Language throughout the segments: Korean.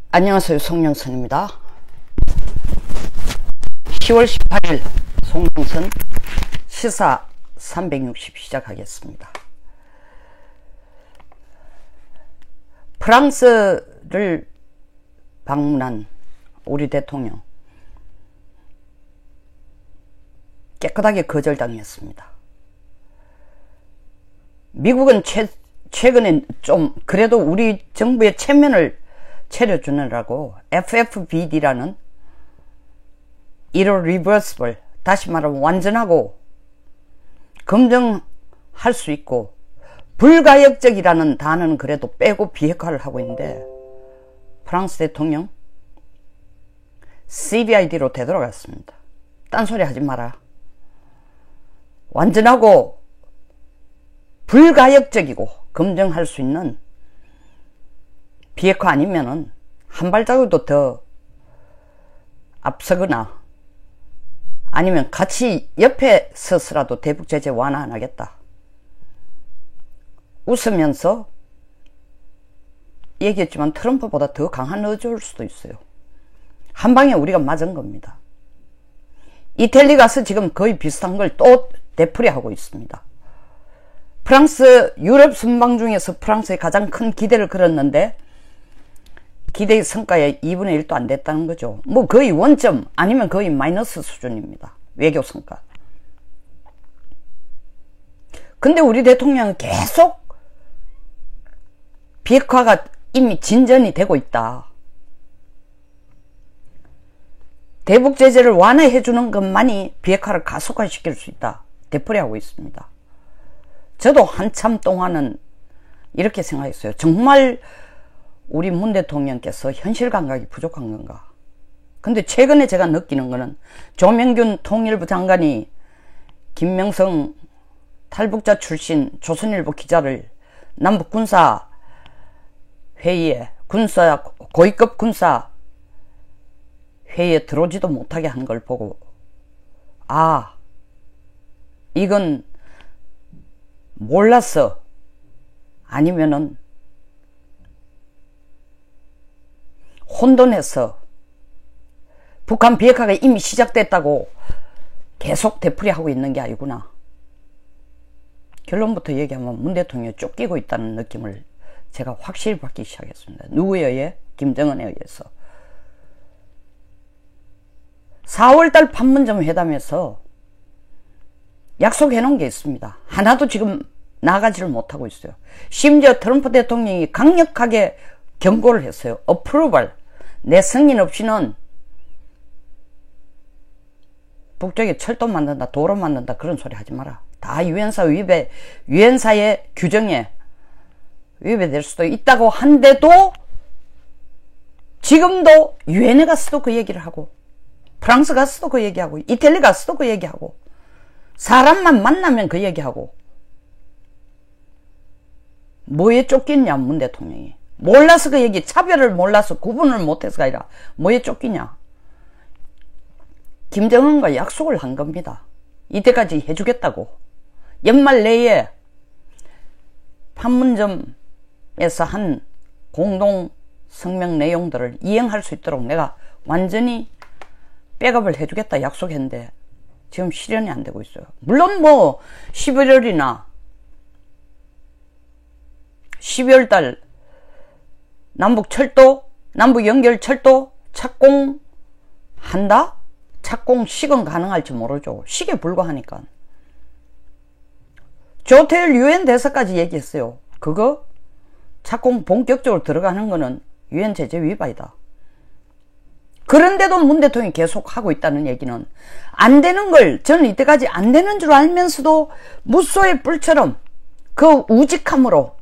안녕하세요, 송영선입니다. 10월 18일 송영선 시사 360 시작하겠습니다. 프랑스를 방문한 우리 대통령 깨끗하게 거절당했습니다. 미국은 최근에 좀 그래도 우리 정부의 체면을 차려주느라고 FFBD라는 irreversible, 다시 말하면 완전하고 검증할 수 있고 불가역적이라는 단어는 그래도 빼고 비핵화를 하고 있는데, 프랑스 대통령 CBID로 되돌아갔습니다. 딴소리 하지 마라. 완전하고 불가역적이고 검증할 수 있는 비핵화 아니면은 한 발자국도 더 앞서거나 아니면 같이 옆에 서서라도 대북 제재 완화 안 하겠다. 웃으면서 얘기했지만 트럼프보다 더 강한 어조일 수도 있어요. 한 방에 우리가 맞은 겁니다. 이태리 가서 지금 거의 비슷한 걸 또 되풀이하고 있습니다. 프랑스 유럽 순방 중에서 프랑스에 가장 큰 기대를 걸었는데 기대의 성과에 2분의 1도 안 됐다는 거죠. 뭐 거의 원점 아니면 거의 마이너스 수준입니다. 외교 성과. 근데 우리 대통령은 계속 비핵화가 이미 진전이 되고 있다. 대북 제재를 완화해 주는 것만이 비핵화를 가속화시킬 수 있다. 되풀이하고 있습니다. 저도 한참 동안은 이렇게 생각했어요. 정말 우리 문 대통령께서 현실 감각이 부족한 건가. 근데 최근에 제가 느끼는 거는 조명균 통일부 장관이 김명성 탈북자 출신 조선일보 기자를 남북 군사 회의에 고위급 군사 회의에 들어오지도 못하게 한 걸 보고, 아, 이건 몰랐어, 아니면은 혼돈해서 북한 비핵화가 이미 시작됐다고 계속 되풀이하고 있는 게 아니구나. 결론부터 얘기하면 문 대통령이 쫓기고 있다는 느낌을 제가 확실히 받기 시작했습니다. 누구에 의해? 김정은에 의해서. 4월달 판문점 회담에서 약속해 놓은 게 있습니다. 하나도 지금 나가지를 못하고 있어요. 심지어 트럼프 대통령이 강력하게 경고를 했어요. 어프로벌, 내 승인 없이는 북쪽에 철도 만든다, 도로 만든다, 그런 소리 하지 마라. 다 유엔사의 규정에 위배될 수도 있다고 한데도 지금도 유엔에 가서도 그 얘기를 하고, 프랑스 가서도 그 얘기하고, 이태리 가서도 그 얘기하고, 사람만 만나면 그 얘기하고. 뭐에 쫓기냐, 문 대통령이. 몰라서 그 얘기, 차별을 몰라서 구분을 못해서가 아니라 뭐에 쫓기냐. 김정은과 약속을 한 겁니다. 이때까지 해주겠다고. 연말 내에 판문점에서 한 공동 성명 내용들을 이행할 수 있도록 내가 완전히 백업을 해주겠다 약속했는데 지금 실현이 안 되고 있어요. 물론 뭐 11월이나 12월달 남북 연결 철도 착공한다? 착공식은 가능할지 모르죠. 식에 불과하니까. 조태일 유엔 대사까지 얘기했어요. 그거 착공 본격적으로 들어가는 거는 유엔 제재 위반이다. 그런데도 문 대통령이 계속 하고 있다는 얘기는, 안 되는 걸, 저는 이때까지 안 되는 줄 알면서도 무소의 뿔처럼 그 무식함으로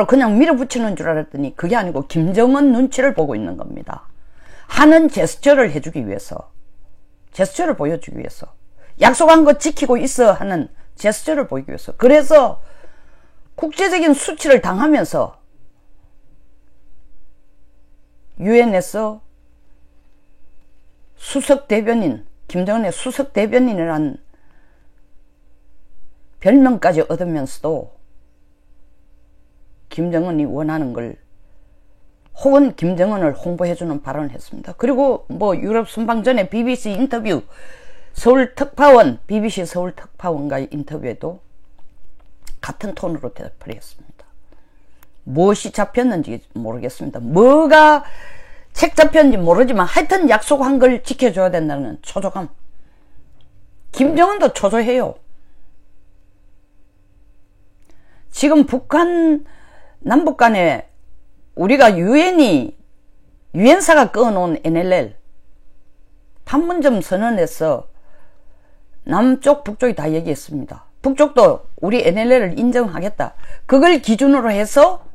그냥 밀어붙이는 줄 알았더니 그게 아니고 김정은 눈치를 보고 있는 겁니다. 하는 제스처를 해주기 위해서, 제스처를 보여주기 위해서, 약속한 거 지키고 있어 하는 제스처를 보이기 위해서. 그래서 국제적인 수치를 당하면서 유엔에서 수석 대변인, 김정은의 수석 대변인이라는 별명까지 얻으면서도 김정은이 원하는 걸 혹은 김정은을 홍보해주는 발언을 했습니다. 그리고 뭐 유럽 순방 전에 BBC 인터뷰, BBC 서울 특파원과의 인터뷰에도 같은 톤으로 대답을 했습니다. 무엇이 잡혔는지 모르겠습니다. 뭐가 책 잡혔는지 모르지만 하여튼 약속한 걸 지켜줘야 된다는 초조감. 김정은도 초조해요. 지금 북한 남북 간에 우리가 유엔사가 꺼놓은 NLL 판문점 선언에서 남쪽 북쪽이 다 얘기했습니다. 북쪽도 우리 NLL을 인정하겠다. 그걸 기준으로 해서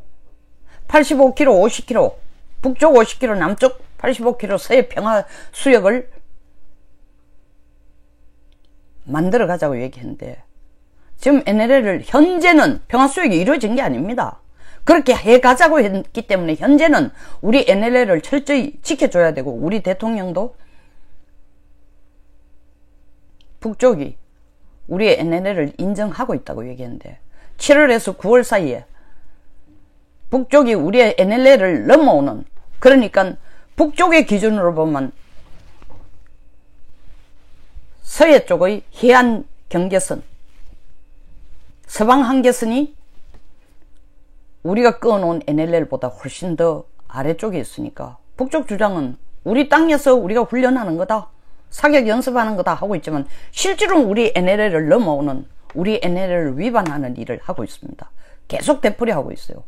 85km 50km 북쪽 50km 남쪽 85km 서해 평화 수역을 만들어 가자고 얘기했는데 지금 NLL을 현재는 평화 수역이 이루어진 게 아닙니다. 그렇게 해가자고 했기 때문에 현재는 우리 NLL을 철저히 지켜줘야 되고 우리 대통령도 북쪽이 우리의 NLL을 인정하고 있다고 얘기했는데 7월에서 9월 사이에 북쪽이 우리의 NLL을 넘어오는, 그러니까 북쪽의 기준으로 보면 서해 쪽의 해안 경계선, 서방 한계선이 우리가 꺼놓은 NLL보다 훨씬 더 아래쪽에 있으니까 북쪽 주장은 우리 땅에서 우리가 훈련하는 거다, 사격 연습하는 거다 하고 있지만 실제로 우리 NLL을 넘어오는, 우리 NLL을 위반하는 일을 하고 있습니다. 계속 되풀이하고 있어요.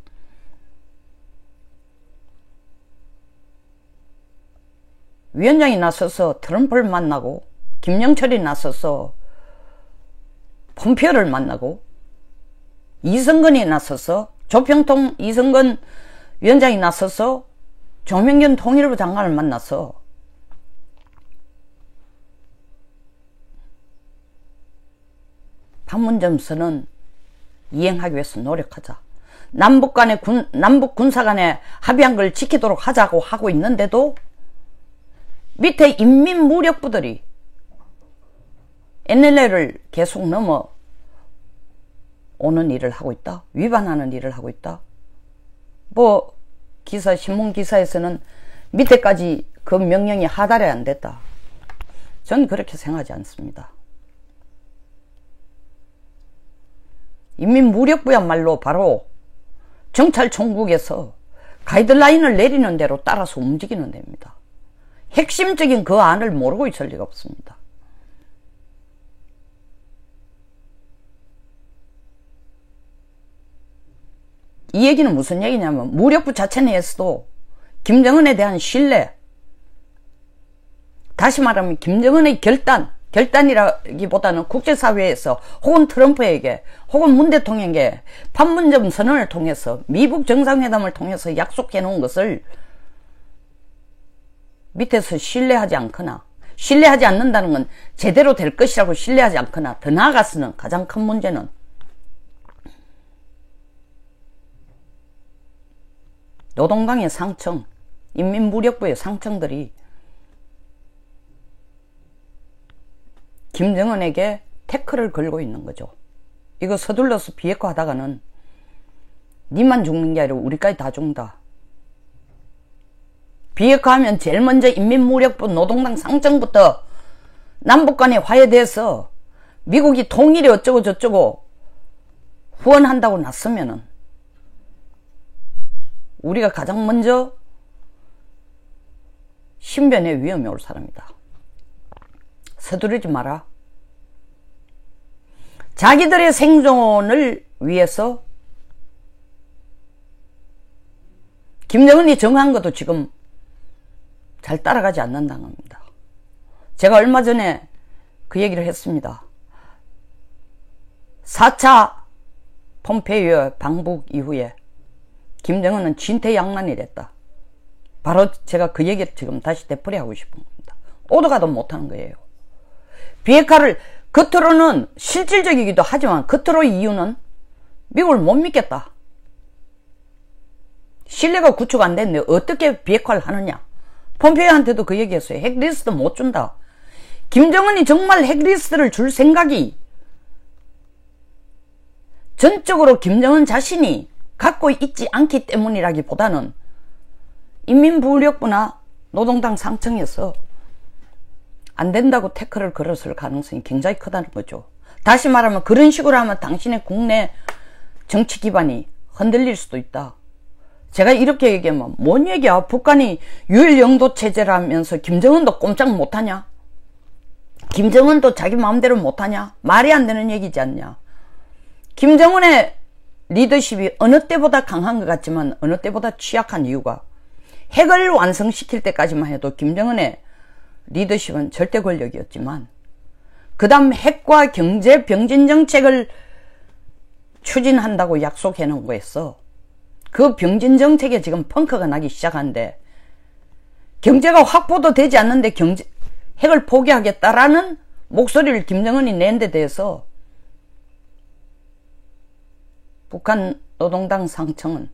위원장이 나서서 트럼프를 만나고 김영철이 나서서 폼페오를 만나고 이성근이 나서서 조평통 이성근 위원장이 나서서 정명균 통일부 장관을 만나서 판문점 선언 이행하기 위해서 노력하자. 남북 군사 간에 합의한 걸 지키도록 하자고 하고 있는데도 밑에 인민무력부들이 NLL을 계속 넘어오는 일을 하고 있다. 위반하는 일을 하고 있다. 뭐 신문 기사에서는 밑에까지 그 명령이 하달이 안 됐다. 전 그렇게 생각하지 않습니다. 인민무력부야말로 바로 정찰총국에서 가이드라인을 내리는 대로 따라서 움직이는 데입니다. 핵심적인 그 안을 모르고 있을 리가 없습니다. 이 얘기는 무슨 얘기냐면 무력부 자체 내에서도 김정은에 대한 신뢰, 다시 말하면 김정은의 결단이라기보다는 국제사회에서 혹은 트럼프에게 혹은 문 대통령에게 판문점 선언을 통해서 미북 정상회담을 통해서 약속해 놓은 것을 밑에서 신뢰하지 않거나, 신뢰하지 않는다는 건 제대로 될 것이라고 신뢰하지 않거나, 더 나아가서는 가장 큰 문제는 노동당의 상층, 인민무력부의 상층들이 김정은에게 태클을 걸고 있는 거죠. 이거 서둘러서 비핵화 하다가는 니만 죽는 게 아니라 우리까지 다 죽는다. 비핵화하면 제일 먼저 인민무력부 노동당 상층부터 남북 간에 화해돼서 미국이 통일이 어쩌고 저쩌고 후원한다고 났으면은 우리가 가장 먼저 신변의 위험이 올 사람이다. 서두르지 마라. 자기들의 생존을 위해서 김정은이 정한 것도 지금 잘 따라가지 않는다는 겁니다. 제가 얼마 전에 그 얘기를 했습니다. 4차 폼페이오 방북 이후에 김정은은 진퇴양난이 됐다. 바로 제가 그 얘기를 지금 다시 되풀이하고 싶은 겁니다. 오도 가도 못하는 거예요. 비핵화를 겉으로는 실질적이기도 하지만 겉으로의 이유는 미국을 못 믿겠다. 신뢰가 구축 안 됐는데 어떻게 비핵화를 하느냐. 폼페이오한테도 그 얘기했어요. 핵리스트 못 준다. 김정은이 정말 핵리스트를 줄 생각이 전적으로 김정은 자신이 갖고 있지 않기 때문이라기보다는 인민부력부나 노동당 상층에서 안 된다고 태클을 걸었을 가능성이 굉장히 크다는 거죠. 다시 말하면 그런 식으로 하면 당신의 국내 정치 기반이 흔들릴 수도 있다. 제가 이렇게 얘기하면 뭔 얘기야. 북한이 유일 영도 체제라면서 김정은도 꼼짝 못하냐? 김정은도 자기 마음대로 못하냐? 말이 안 되는 얘기지 않냐? 김정은의 리더십이 어느 때보다 강한 것 같지만 어느 때보다 취약한 이유가 핵을 완성시킬 때까지만 해도 김정은의 리더십은 절대 권력이었지만 그 다음 핵과 경제 병진 정책을 추진한다고 약속해 놓은 거였어. 그 병진 정책에 지금 펑크가 나기 시작하는데 경제가 확보도 되지 않는데 핵을 포기하겠다라는 목소리를 김정은이 낸 데 대해서 북한 노동당 상층은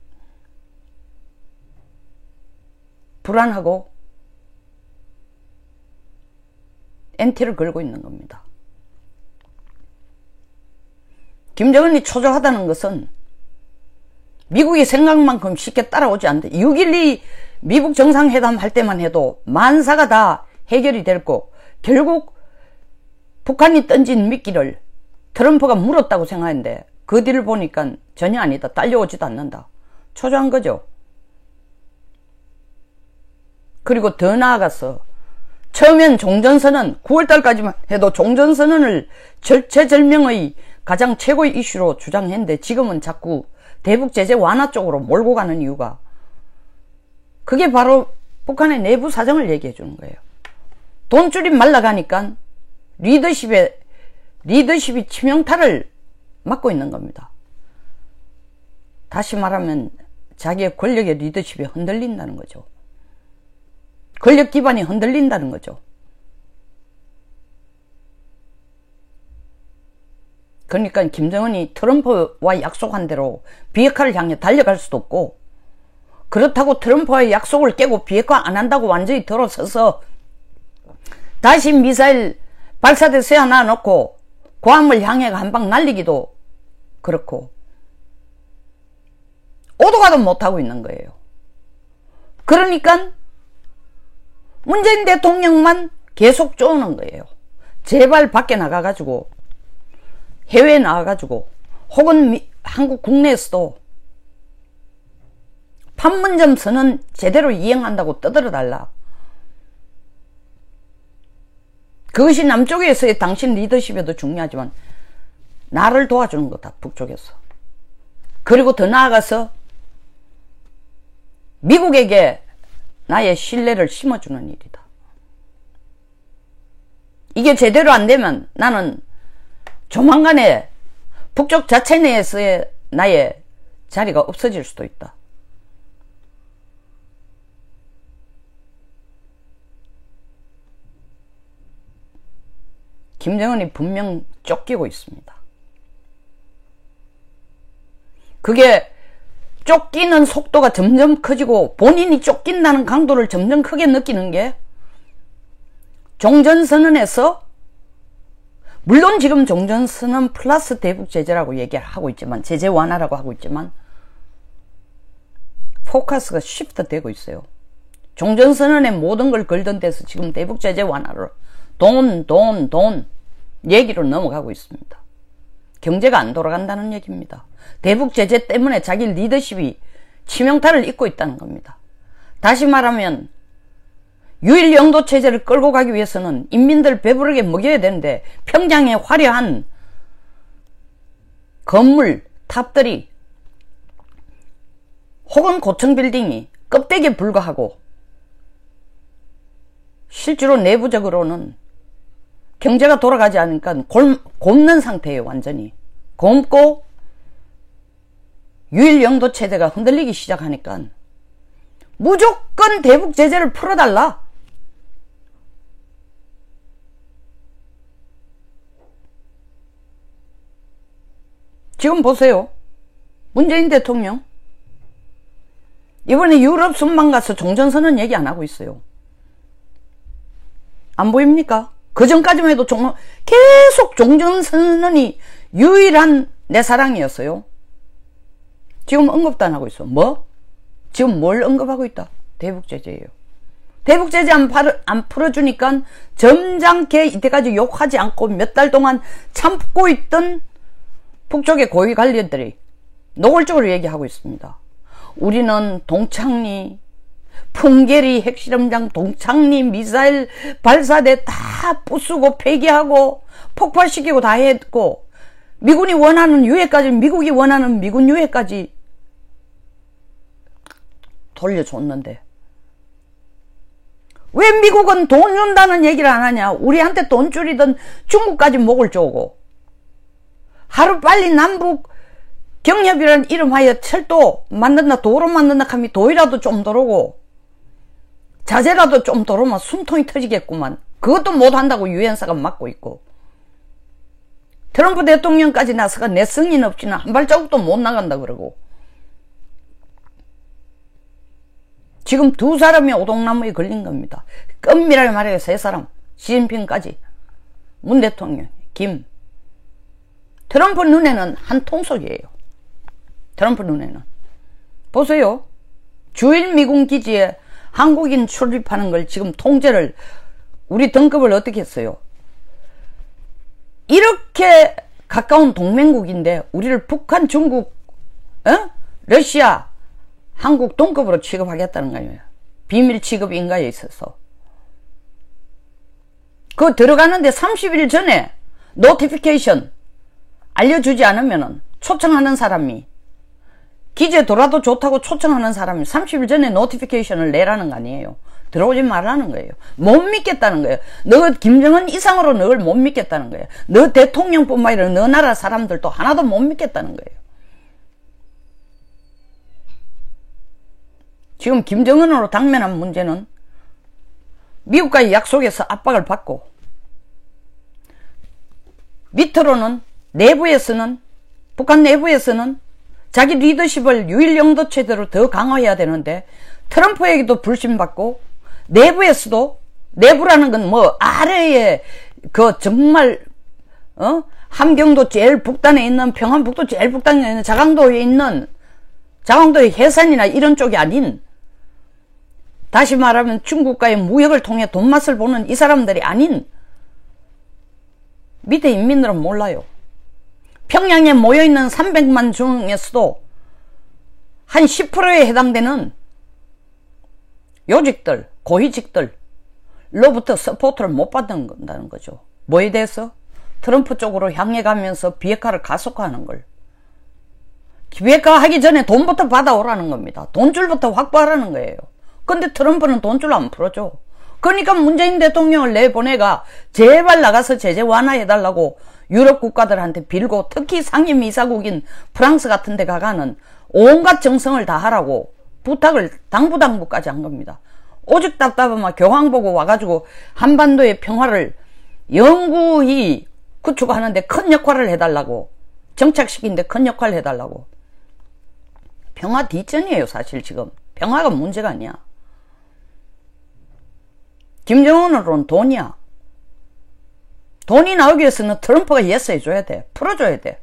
불안하고 엔티를 걸고 있는 겁니다. 김정은이 초조하다는 것은 미국이 생각만큼 쉽게 따라오지 않는다. 6.12 미국 정상회담 할 때만 해도 만사가 다 해결이 됐고 결국 북한이 던진 미끼를 트럼프가 물었다고 생각했는데 그 뒤를 보니까 전혀 아니다. 딸려오지도 않는다. 초조한 거죠. 그리고 더 나아가서 처음엔 종전선언 9월달까지만 해도 종전선언을 절체절명의 가장 최고의 이슈로 주장했는데 지금은 자꾸 대북제재 완화 쪽으로 몰고 가는 이유가 그게 바로 북한의 내부 사정을 얘기해 주는 거예요. 돈줄이 말라가니까 리더십이 치명타를 맞고 있는 겁니다. 다시 말하면 자기의 권력의 리더십이 흔들린다는 거죠. 권력 기반이 흔들린다는 거죠. 그러니까 김정은이 트럼프와 약속한 대로 비핵화를 향해 달려갈 수도 없고 그렇다고 트럼프와의 약속을 깨고 비핵화 안 한다고 완전히 들어서서 다시 미사일 발사대 세워놔 놓고 괌을 향해 한 방 날리기도 그렇고 오도 가도 못하고 있는 거예요. 그러니까 문재인 대통령만 계속 쪼는 거예요. 제발 밖에 나가가지고 해외에 나가가지고 혹은 한국 국내에서도 판문점 선언 제대로 이행한다고 떠들어달라. 그것이 남쪽에서의 당신 리더십에도 중요하지만 나를 도와주는 거다. 북쪽에서. 그리고 더 나아가서 미국에게 나의 신뢰를 심어주는 일이다. 이게 제대로 안 되면 나는 조만간에 북쪽 자체 내에서의 나의 자리가 없어질 수도 있다. 김정은이 분명 쫓기고 있습니다. 그게 쫓기는 속도가 점점 커지고 본인이 쫓긴다는 강도를 점점 크게 느끼는 게 종전선언에서 물론 지금 종전선언 플러스 대북제재라고 얘기하고 있지만 제재 완화라고 하고 있지만 포커스가 쉬프트 되고 있어요. 종전선언에 모든 걸 걸던 데서 지금 대북제재 완화로 돈 얘기로 넘어가고 있습니다. 경제가 안 돌아간다는 얘기입니다. 대북제재 때문에 자기 리더십이 치명타를 입고 있다는 겁니다. 다시 말하면 유일 영도 체제를 끌고 가기 위해서는 인민들 배부르게 먹여야 되는데 평양의 화려한 건물, 탑들이 혹은 고층 빌딩이 껍데기에 불과하고 실제로 내부적으로는 경제가 돌아가지 않으니까 곪는 상태예요. 완전히 곪고 유일 영도 체제가 흔들리기 시작하니까 무조건 대북 제재를 풀어달라. 지금 보세요. 문재인 대통령 이번에 유럽 순방 가서 종전선언 얘기 안 하고 있어요. 안 보입니까? 그 전까지만 해도 계속 종전선언이 유일한 내 사랑이었어요. 지금 언급도 안 하고 있어. 뭐? 지금 뭘 언급하고 있다? 대북제재예요. 대북제재 안 풀어주니까 점잖게 이때까지 욕하지 않고 몇 달 동안 참고 있던 북쪽의 고위 관리들이 노골적으로 얘기하고 있습니다. 우리는 동창리, 풍계리 핵실험장, 동창리 미사일 발사대 다 부수고 폐기하고 폭파시키고 다 했고, 미군이 원하는 유해까지, 미국이 원하는 미군 유해까지 돌려줬는데 왜 미국은 돈 준다는 얘기를 안 하냐? 우리한테 돈 줄이던 중국까지 목을 조고, 하루빨리 남북 경협이라는 이름하여 철도 만든다, 도로 만든다 하면 도이라도 좀 들어오고 자재라도 좀 들어오면 숨통이 터지겠구만. 그것도 못한다고 유엔사가 막고 있고, 트럼프 대통령까지 나서가 내 승인 없이는 한 발자국도 못 나간다 그러고, 지금 두 사람이 오동나무에 걸린 겁니다. 껌이랄 말해요. 세 사람. 시진핑까지, 문 대통령, 김. 트럼프 눈에는 한 통속이에요. 트럼프 눈에는. 보세요. 주일 미군 기지에 한국인 출입하는 걸 지금 통제를, 우리 등급을 어떻게 했어요? 이렇게 가까운 동맹국인데 우리를 북한, 중국, 러시아, 한국 동급으로 취급하겠다는 거예요. 비밀 취급 인가에 있어서. 그거 들어가는데 30일 전에 노티피케이션 알려주지 않으면은, 초청하는 사람이, 기지에 돌아도 좋다고 초청하는 사람이 30일 전에 노티피케이션을 내라는 거 아니에요. 들어오지 말라는 거예요. 못 믿겠다는 거예요. 너 김정은 이상으로 너를 못 믿겠다는 거예요. 너 대통령뿐만 아니라 너 나라 사람들도 하나도 못 믿겠다는 거예요. 지금 김정은으로 당면한 문제는 미국과의 약속에서 압박을 받고, 밑으로는 내부에서는, 북한 내부에서는 자기 리더십을 유일영도 체제로 더 강화해야 되는데 트럼프에게도 불신받고, 내부에서도, 내부라는 건 뭐 아래에 그 정말 함경도 제일 북단에 있는, 평안북도 제일 북단에 있는 자강도에 있는, 자강도의 해산이나 이런 쪽이 아닌, 다시 말하면 중국과의 무역을 통해 돈맛을 보는 이 사람들이 아닌 밑에 인민들은 몰라요. 평양에 모여있는 300만 중에서도 한 10%에 해당되는 요직들, 고위직들로부터 서포트를 못 받는다는 거죠. 뭐에 대해서? 트럼프 쪽으로 향해 가면서 비핵화를 가속화하는 걸. 비핵화 하기 전에 돈부터 받아오라는 겁니다. 돈줄부터 확보하라는 거예요. 근데 트럼프는 돈줄 안 풀어줘. 그러니까 문재인 대통령을 내보내가 제발 나가서 제재 완화해달라고 유럽 국가들한테 빌고, 특히 상임이사국인 프랑스 같은 데 가가는 온갖 정성을 다하라고 부탁을 당부까지 한 겁니다. 오직 답답하면 교황 보고 와가지고 한반도의 평화를 영구히 구축하는데 큰 역할을 해달라고, 정착시키는데 큰 역할을 해달라고. 평화 뒷전이에요 사실. 지금 평화가 문제가 아니야. 김정은으로는 돈이야. 돈이 나오기 위해서는 트럼프가 예스 해줘야 돼. 풀어줘야 돼.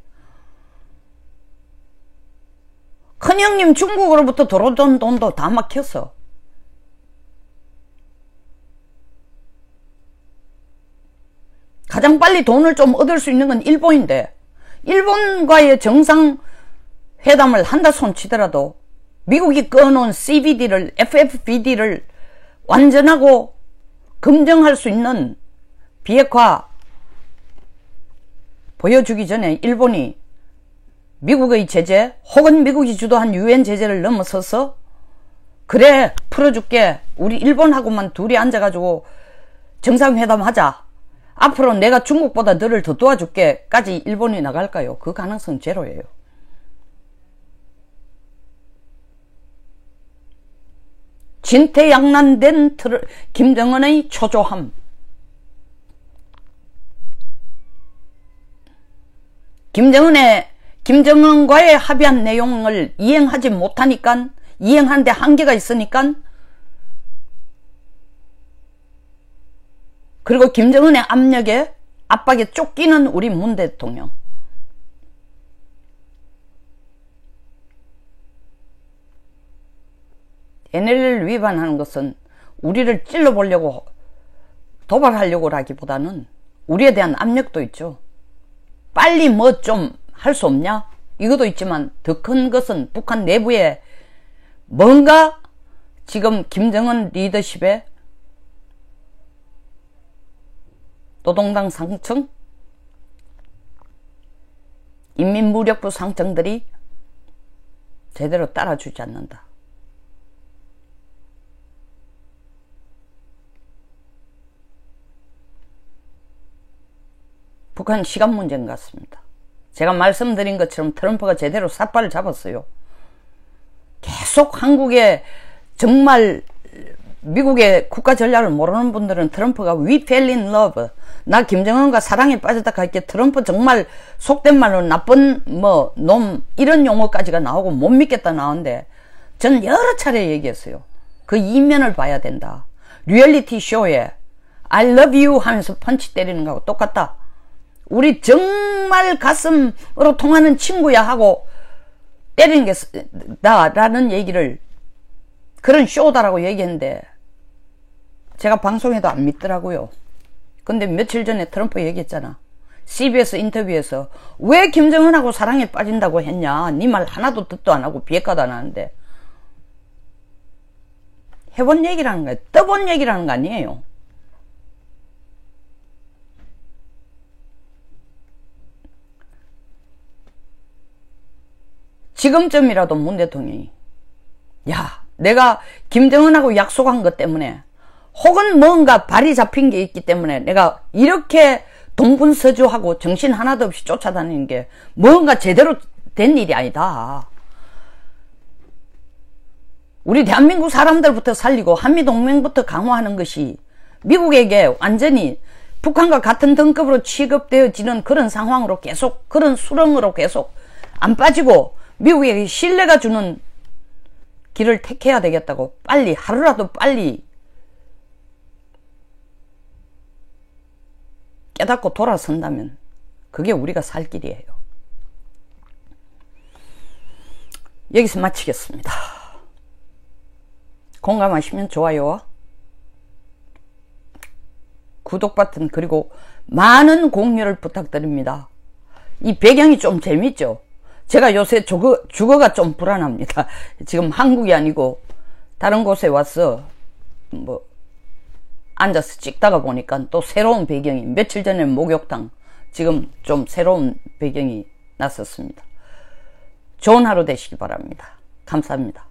큰형님 중국으로부터 들어온 돈도 다 막혔어. 가장 빨리 돈을 좀 얻을 수 있는 건 일본인데, 일본과의 정상회담을 한다 손치더라도 미국이 꺼놓은 CBD를, FFBD를 완전하고 검증할 수 있는 비핵화 보여주기 전에 일본이 미국의 제재 혹은 미국이 주도한 유엔 제재를 넘어서서 그래 풀어줄게, 우리 일본하고만 둘이 앉아가지고 정상회담 하자, 앞으로 내가 중국보다 너를 더 도와줄게 까지 일본이 나갈까요? 그 가능성 제로예요. 진퇴양난된 김정은의 초조함, 김정은과의 합의한 내용을 이행하지 못하니까, 이행하는데 한계가 있으니까, 그리고 김정은의 압박에 쫓기는 우리 문 대통령. NLL을 위반하는 것은 우리를 찔러보려고 도발하려고라기보다는 우리에 대한 압력도 있죠. 빨리 뭐 좀 할 수 없냐? 이것도 있지만 더 큰 것은 북한 내부에 뭔가 지금 김정은 리더십에 노동당 상층, 인민무력부 상층들이 제대로 따라주지 않는다. 북한 시간 문제인 것 같습니다. 제가 말씀드린 것처럼 트럼프가 제대로 삿발을 잡았어요. 계속 한국에 정말 미국의 국가 전략을 모르는 분들은 트럼프가 We fell in love, 나 김정은과 사랑에 빠졌다 할게 트럼프 정말 속된 말로 나쁜 놈 이런 용어까지가 나오고 못 믿겠다 나오는데 전 여러 차례 얘기했어요. 그 이면을 봐야 된다. 리얼리티 쇼에 I love you 하면서 펀치 때리는 거하고 똑같다. 우리 정말 가슴으로 통하는 친구야 하고 때리는 게 나라는 얘기를 그런 쇼다라고 얘기했는데 제가 방송에도 안 믿더라고요. 근데 며칠 전에 트럼프 얘기했잖아. CBS 인터뷰에서 왜 김정은하고 사랑에 빠진다고 했냐. 네 말 하나도 듣도 안 하고 비핵화도 안 하는데. 해본 얘기라는 거예요. 떠본 얘기라는 거 아니에요. 지금쯤이라도 문 대통령이 야 내가 김정은하고 약속한 것 때문에 혹은 뭔가 발이 잡힌 게 있기 때문에 내가 이렇게 동분서주하고 정신 하나도 없이 쫓아다니는 게 뭔가 제대로 된 일이 아니다. 우리 대한민국 사람들부터 살리고 한미동맹부터 강화하는 것이 미국에게 완전히 북한과 같은 등급으로 취급되어지는 그런 상황으로 계속 그런 수렁으로 계속 안 빠지고 미국에게 신뢰가 주는 길을 택해야 되겠다고 빨리 하루라도 빨리 깨닫고 돌아선다면 그게 우리가 살 길이에요. 여기서 마치겠습니다. 공감하시면 좋아요와 구독 버튼 그리고 많은 공유를 부탁드립니다. 이 배경이 좀 재밌죠? 제가 요새 주거가 좀 불안합니다. 지금 한국이 아니고 다른 곳에 와서 앉아서 찍다가 보니까 또 새로운 배경이 며칠 전에 목욕탕 지금 좀 새로운 배경이 났었습니다. 좋은 하루 되시기 바랍니다. 감사합니다.